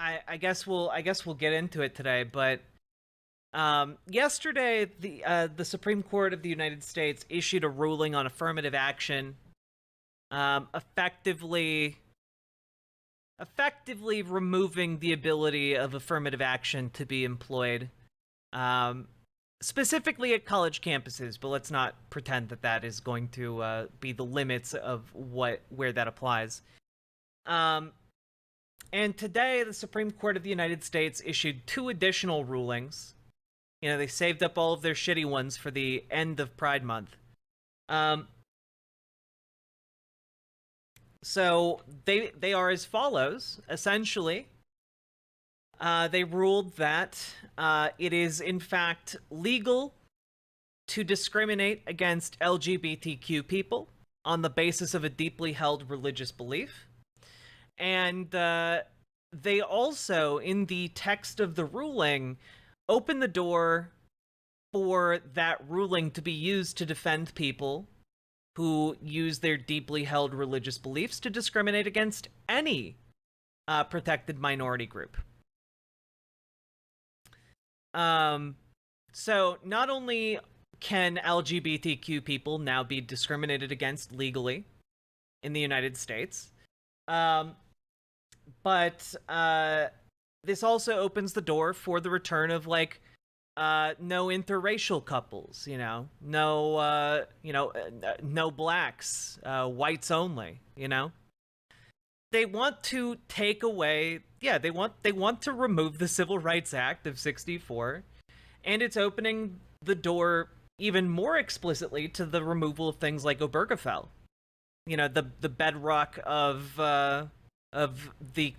I guess we'll get into it today, but yesterday the Supreme Court of the United States issued a ruling on affirmative action, effectively removing the ability of affirmative action to be employed, specifically at college campuses. But let's not pretend that that is going to be the limits of where that applies. And today, the Supreme Court of the United States issued 2 additional rulings. You know, they saved up all of their shitty ones for the end of Pride Month. So they are as follows, essentially. They ruled that it is, in fact, legal to discriminate against LGBTQ people on the basis of a deeply held religious belief. And they also, in the text of the ruling, open the door for that ruling to be used to defend people who use their deeply held religious beliefs to discriminate against any protected minority group. So not only can LGBTQ people now be discriminated against legally in the United States, but this also opens the door for the return of, like, no interracial couples, no blacks, whites only, They want to take away, they want to remove the Civil Rights Act of '64, and it's opening the door even more explicitly to the removal of things like Obergefell, the bedrock of the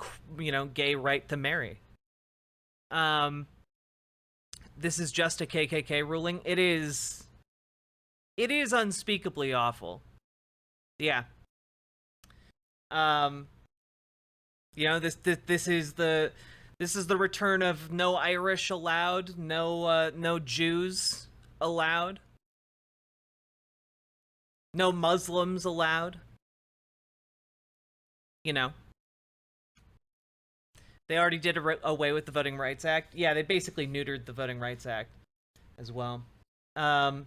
gay right to marry. This is just a KKK ruling. It is unspeakably awful. Yeah. This is the return of no Irish allowed, no Jews allowed, no Muslims allowed. They already did away with the Voting Rights Act. Yeah, they basically neutered the Voting Rights Act as well. And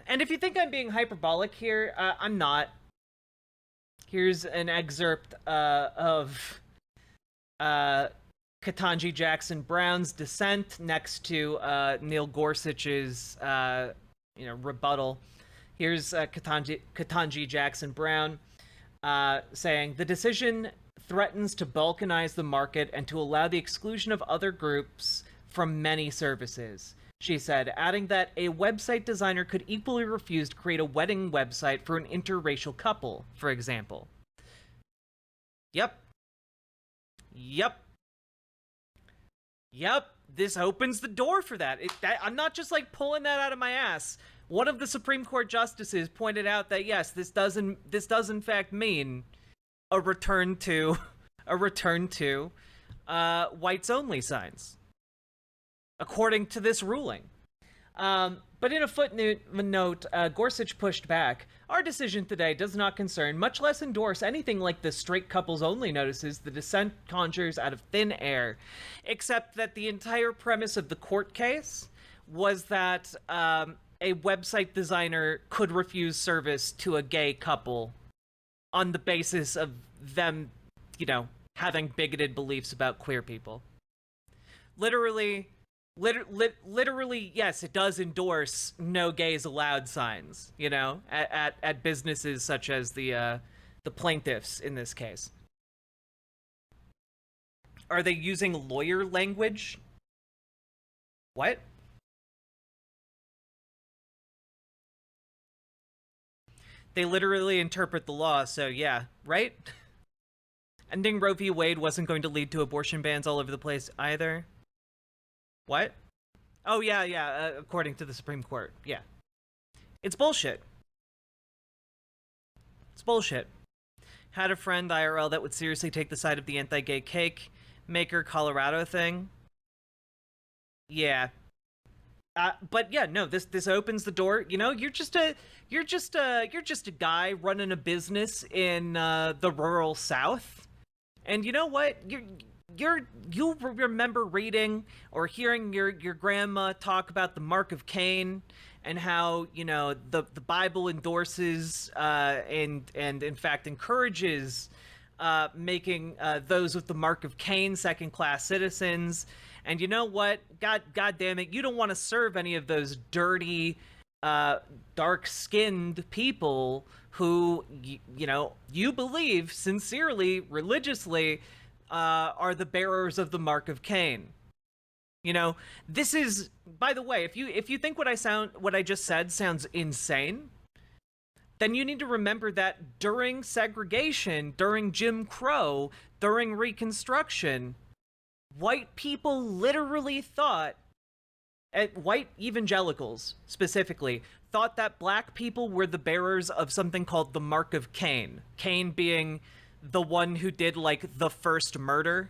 if you think I'm being hyperbolic here, I'm not. Here's an excerpt of Ketanji Jackson Brown's dissent next to Neil Gorsuch's rebuttal. Here's Ketanji Jackson Brown saying, "The decision threatens to balkanize the market and to allow the exclusion of other groups from many services," she said, adding that a website designer could equally refuse to create a wedding website for an interracial couple, for example. Yep. This opens the door for that. I'm not just like pulling that out of my ass. One of the Supreme Court justices pointed out that yes, this does in fact mean a return to whites only signs, according to this ruling. But in a footnote, Gorsuch pushed back. "Our decision today does not concern, much less endorse, anything like the straight couples only notices the dissent conjures out of thin air, except that the entire premise of the court case was that a website designer could refuse service to a gay couple on the basis of them, having bigoted beliefs about queer people." Literally, yes, it does endorse no gays allowed signs, at businesses such as the plaintiffs in this case. Are they using lawyer language? What? They literally interpret the law, so yeah, right? Ending Roe v. Wade wasn't going to lead to abortion bans all over the place either. What? Oh, yeah, according to the Supreme Court. Yeah. It's bullshit. It's bullshit. Had a friend, IRL, that would seriously take the side of the anti-gay cake maker Colorado thing. Yeah. But yeah, no, this opens the door. You're just a guy running a business in the rural South. And you know what? You'll remember reading or hearing your grandma talk about the mark of Cain and how, you know, the Bible endorses and in fact encourages making those with the mark of Cain second-class citizens. And you know what? God damn it, you don't want to serve any of those dirty, dark-skinned people who, you know, you believe sincerely, religiously, are the bearers of the mark of Cain. You know, this is, by the way, if you think what I just said sounds insane, then you need to remember that during segregation, during Jim Crow, during Reconstruction, white people literally thought, white evangelicals specifically, thought that black people were the bearers of something called the mark of Cain. Cain being the one who did, like, the first murder.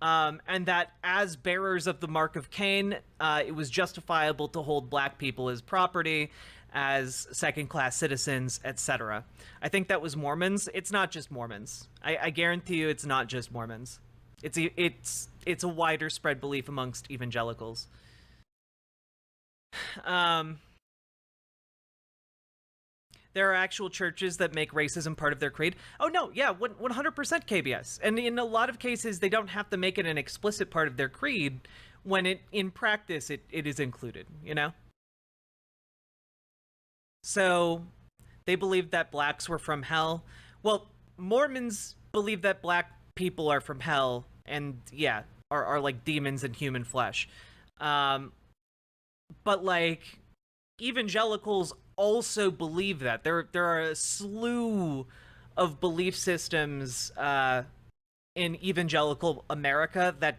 And that as bearers of the mark of Cain, it was justifiable to hold black people as property, as second-class citizens, etc. I think that was Mormons. It's not just Mormons. I guarantee you it's not just Mormons. It's a wider spread belief amongst evangelicals. There are actual churches that make racism part of their creed. Oh no, yeah, 100% KBS. And in a lot of cases, they don't have to make it an explicit part of their creed when in practice it is included, you know? So they believe that blacks were from hell. Well, Mormons believe that black people are from hell and, yeah, are like demons in human flesh. But, like, evangelicals also believe that. There are a slew of belief systems in evangelical America that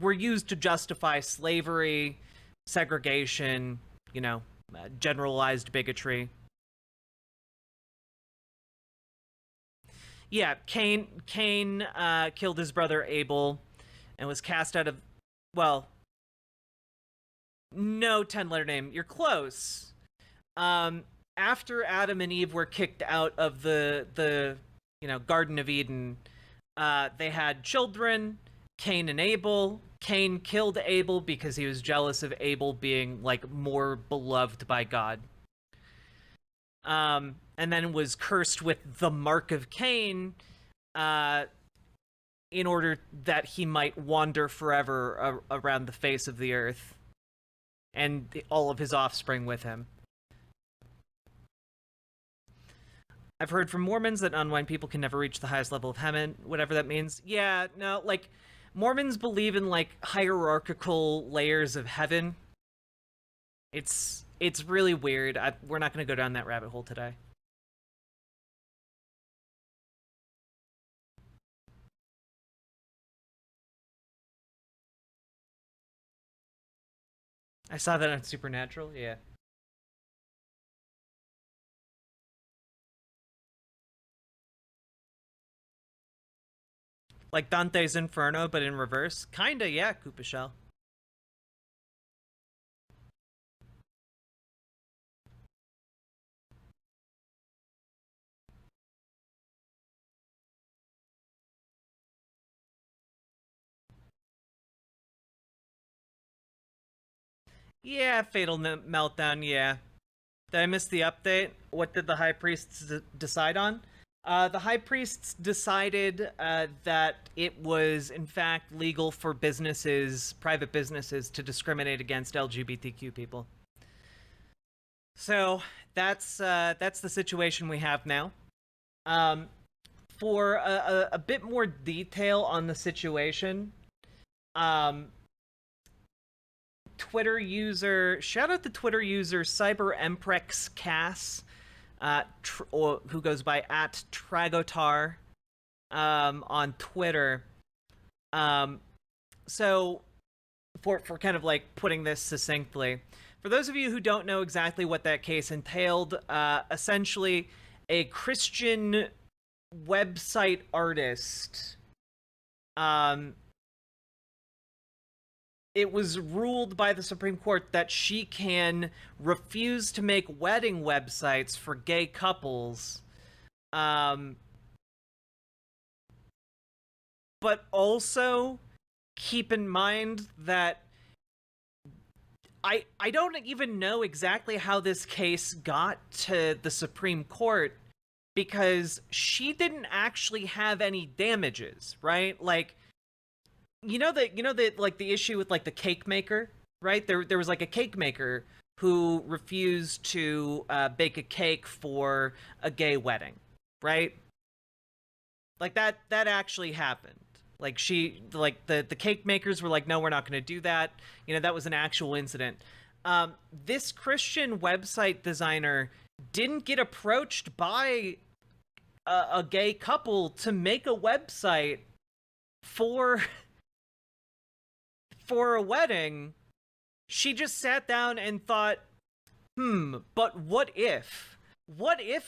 were used to justify slavery, segregation, you know, generalized bigotry. Yeah, Cain killed his brother Abel and was cast out of, well, no 10-letter name. You're close. After Adam and Eve were kicked out of the you know, Garden of Eden, they had children, Cain and Abel. Cain killed Abel because he was jealous of Abel being, like, more beloved by God. And then was cursed with the mark of Cain, in order that he might wander forever around the face of the earth, and all of his offspring with him. I've heard from Mormons that unwine people can never reach the highest level of heaven, whatever that means. Yeah, no, like, Mormons believe in, like, hierarchical layers of heaven. It's really weird. We're not going to go down that rabbit hole today. I saw that on Supernatural, yeah. Like Dante's Inferno, but in reverse? Kinda, yeah, Koopa Shell. Yeah, Fatal Meltdown, yeah. Did I miss the update? What did the High Priests decide on? The High Priests decided that it was, in fact, legal for businesses, private businesses, to discriminate against LGBTQ people. So that's the situation we have now. For a bit more detail on the situation, Twitter user, shout out to Twitter user CyberEmprex Cass, who goes by @Tragotar on Twitter. So for kind of like putting this succinctly, for those of you who don't know exactly what that case entailed, essentially a Christian website artist, it was ruled by the Supreme Court that she can refuse to make wedding websites for gay couples, but also keep in mind that I don't even know exactly how this case got to the Supreme Court, because she didn't actually have any damages, right? Like, you know that like the issue with like the cake maker, right? There was like a cake maker who refused to bake a cake for a gay wedding, right? Like that actually happened. Like the cake makers were like, no, we're not going to do that. You know, that was an actual incident. This Christian website designer didn't get approached by a gay couple to make a website for a wedding. She just sat down and thought, but what if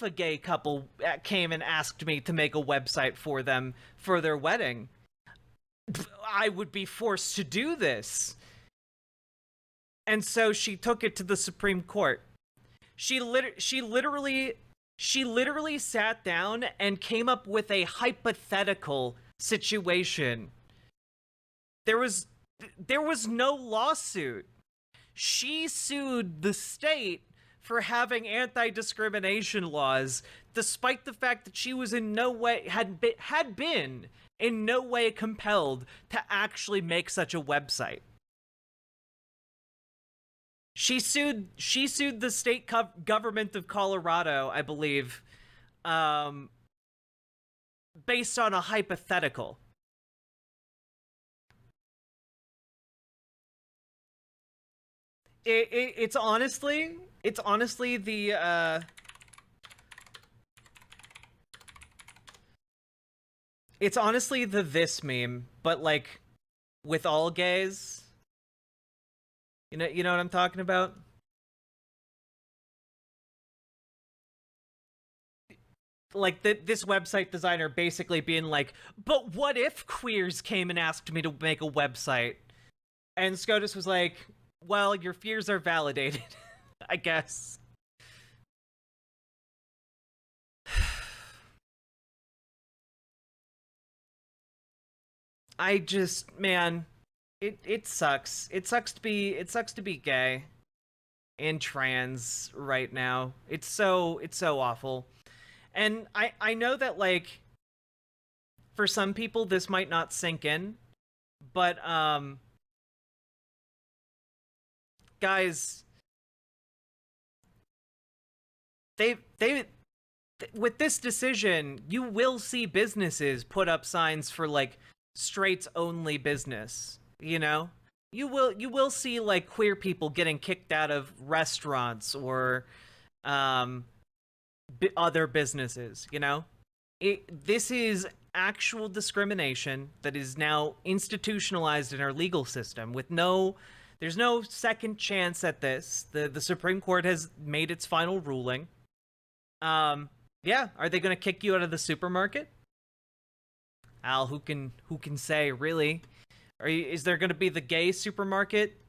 a gay couple came and asked me to make a website for them for their wedding? I would be forced to do this. And so she took it to the Supreme Court. She literally sat down and came up with a hypothetical situation. There was no lawsuit. She sued the state for having anti-discrimination laws, despite the fact that she was in no way had been in no way compelled to actually make such a website. She sued the state government of Colorado, I believe, based on a hypothetical. It's honestly the it's honestly the this meme, but like with all gays. You know what I'm talking about? Like this website designer basically being like, but what if queers came and asked me to make a website? And SCOTUS was like, well, your fears are validated, I guess. I just, man, it sucks. It sucks to be gay and trans right now. It's so awful. And I know that, like, for some people this might not sink in, but guys, they with this decision, you will see businesses put up signs for like straights only business, you know? You will see like queer people getting kicked out of restaurants or other businesses, you know? This is actual discrimination that is now institutionalized in our legal system with there's no second chance at this. The Supreme Court has made its final ruling. Yeah, are they going to kick you out of the supermarket? Al, who can say, really? Is there going to be the gay supermarket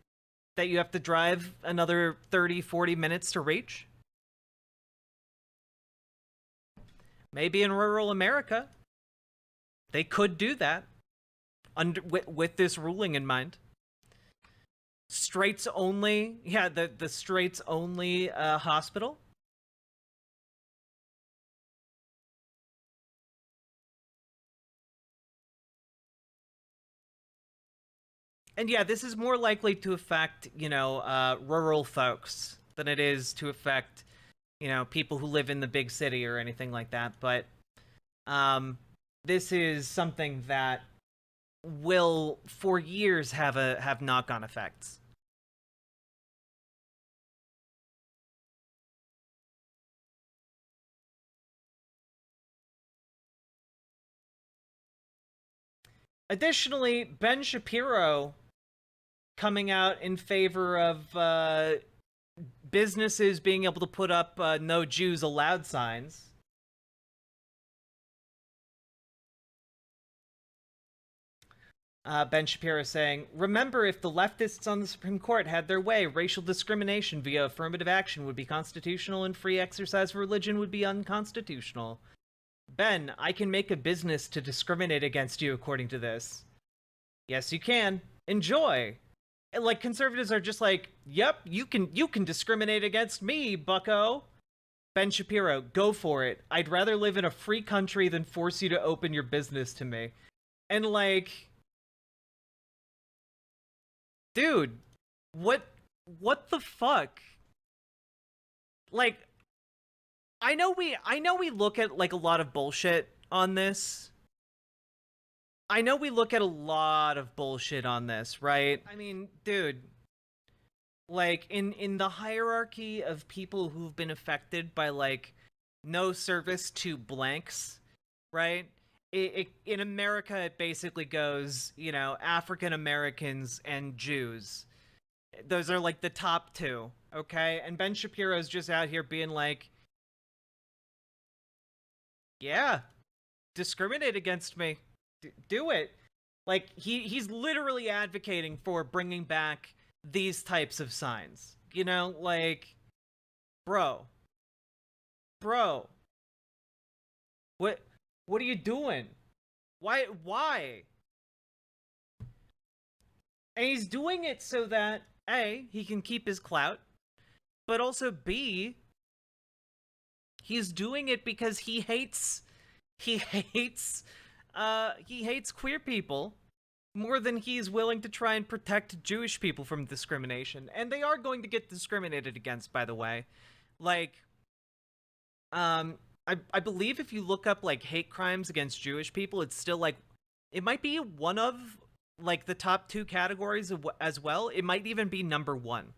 that you have to drive another 30, 40 minutes to reach? Maybe in rural America, they could do that with this ruling in mind. Straights only, yeah, the straights only hospital. And yeah, this is more likely to affect, rural folks than it is to affect, people who live in the big city or anything like that. But this is something that will, for years, have knock-on effects. Additionally, Ben Shapiro coming out in favor of businesses being able to put up no Jews allowed signs. Ben Shapiro saying, remember, if the leftists on the Supreme Court had their way, racial discrimination via affirmative action would be constitutional and free exercise of religion would be unconstitutional. Ben, I can make a business to discriminate against you according to this. Yes, you can. Enjoy. And, like, conservatives are just like, yep, you can discriminate against me, bucko. Ben Shapiro, go for it. I'd rather live in a free country than force you to open your business to me. And like, dude, what the fuck? Like, I know we look at like a lot of bullshit on this. I know we look at a lot of bullshit on this, right? I mean, dude, like in the hierarchy of people who've been affected by like no service to blanks, right? In America it basically goes, you know, African Americans and Jews. Those are like the top two, okay? And Ben Shapiro's just out here being like, yeah, discriminate against me. Do it. Like he's literally advocating for bringing back these types of signs. You know, like, bro, bro, what what are you doing? Why? And he's doing it so that A, he can keep his clout, but also B, he's doing it because he hates he hates queer people more than he's willing to try and protect Jewish people from discrimination. And they are going to get discriminated against, by the way. Like, I believe if you look up like hate crimes against Jewish people, it's still like, it might be one of like the top two categories as well. It might even be number one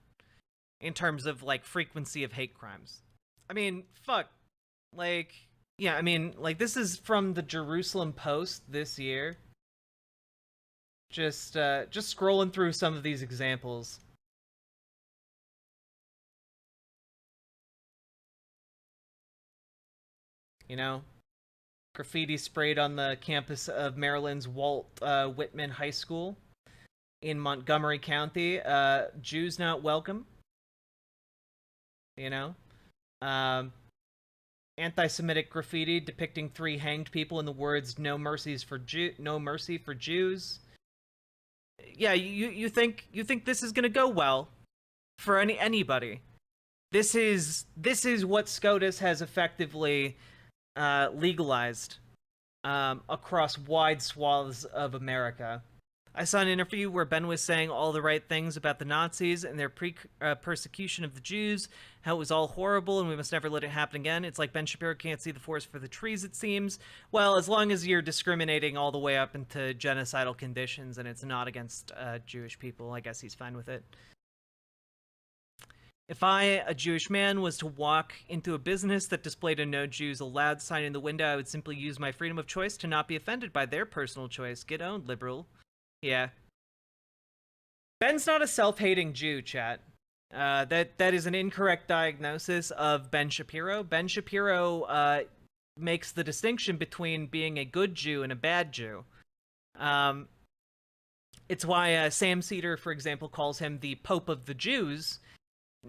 in terms of like frequency of hate crimes. I mean, fuck. Like, yeah, I mean, like, this is from the Jerusalem Post this year. Just scrolling through some of these examples. You know, graffiti sprayed on the campus of Maryland's Walt Whitman High School in Montgomery County. Jews not welcome. You know, anti-Semitic graffiti depicting 3 hanged people in the words "No mercy for Jews." Yeah, you think this is gonna go well for anybody? This is what SCOTUS has effectively legalized across wide swaths of America. I saw an interview where Ben was saying all the right things about the Nazis and their persecution of the Jews, how it was all horrible and we must never let it happen again. It's like Ben Shapiro can't see the forest for the trees, it seems. Well, as long as you're discriminating all the way up into genocidal conditions and it's not against Jewish people, I guess he's fine with it. If I, a Jewish man, was to walk into a business that displayed a "No Jews Allowed" sign in the window, I would simply use my freedom of choice to not be offended by their personal choice. Get owned, liberal. Yeah. Ben's not a self-hating Jew, chat. That is an incorrect diagnosis of Ben Shapiro. Ben Shapiro makes the distinction between being a good Jew and a bad Jew. It's why Sam Cedar, for example, calls him the Pope of the Jews.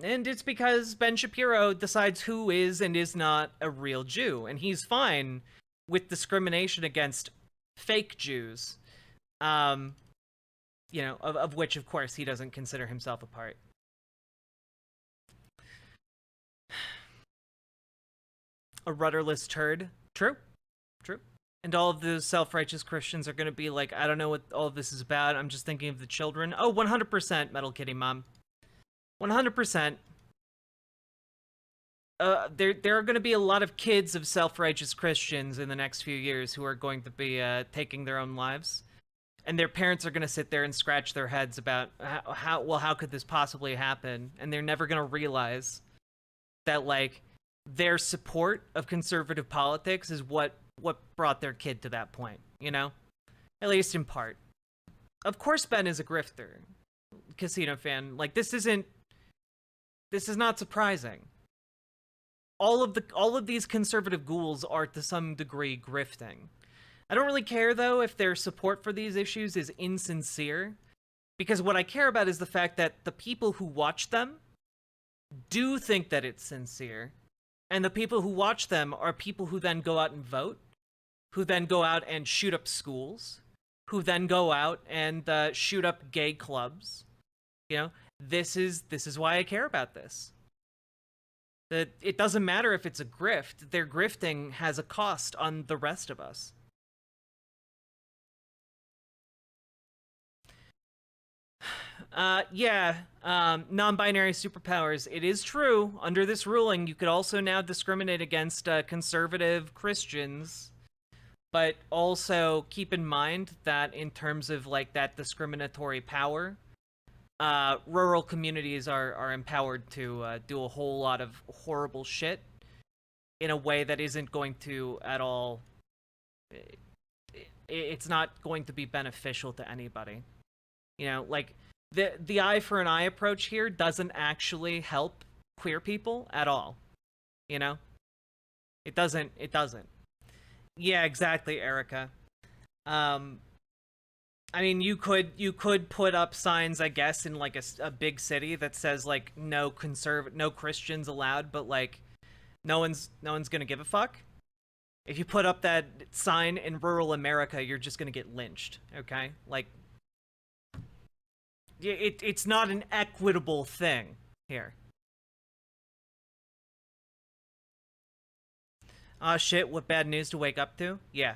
And it's because Ben Shapiro decides who is and is not a real Jew. And he's fine with discrimination against fake Jews. You know, of which, of course, he doesn't consider himself a part. A rudderless turd. True. True. And all of the self-righteous Christians are going to be like, I don't know what all of this is about. I'm just thinking of the children. Oh, 100% Metal Kitty Mom. 100%. There are going to be a lot of kids of self-righteous Christians in the next few years who are going to be taking their own lives. And their parents are going to sit there and scratch their heads about how could this possibly happen? And they're never going to realize that, like, their support of conservative politics is what brought their kid to that point, you know? At least in part. Of course Ben is a grifter. Casino fan. Like, this is not surprising. All of these conservative ghouls are to some degree grifting. I don't really care, though, if their support for these issues is insincere, because what I care about is the fact that the people who watch them do think that it's sincere, and the people who watch them are people who then go out and vote, who then go out and shoot up schools, who then go out and shoot up gay clubs. You know, this is why I care about this. That it doesn't matter if it's a grift. Their grifting has a cost on the rest of us. Non-binary superpowers. It is true. Under this ruling, you could also now discriminate against conservative Christians, but also keep in mind that in terms of like that discriminatory power, rural communities are empowered to do a whole lot of horrible shit in a way that isn't going to at all. It's not going to be beneficial to anybody. You know, like the eye for an eye approach here doesn't actually help queer people at all. You know, it doesn't. Yeah, exactly, Erica. I mean, you could put up signs, I guess, in like a big city that says like no Christians allowed, but like no one's gonna give a fuck. If you put up that sign in rural America, you're just gonna get lynched. Okay, like it's not an equitable thing here. Ah, shit! What bad news to wake up to? Yeah,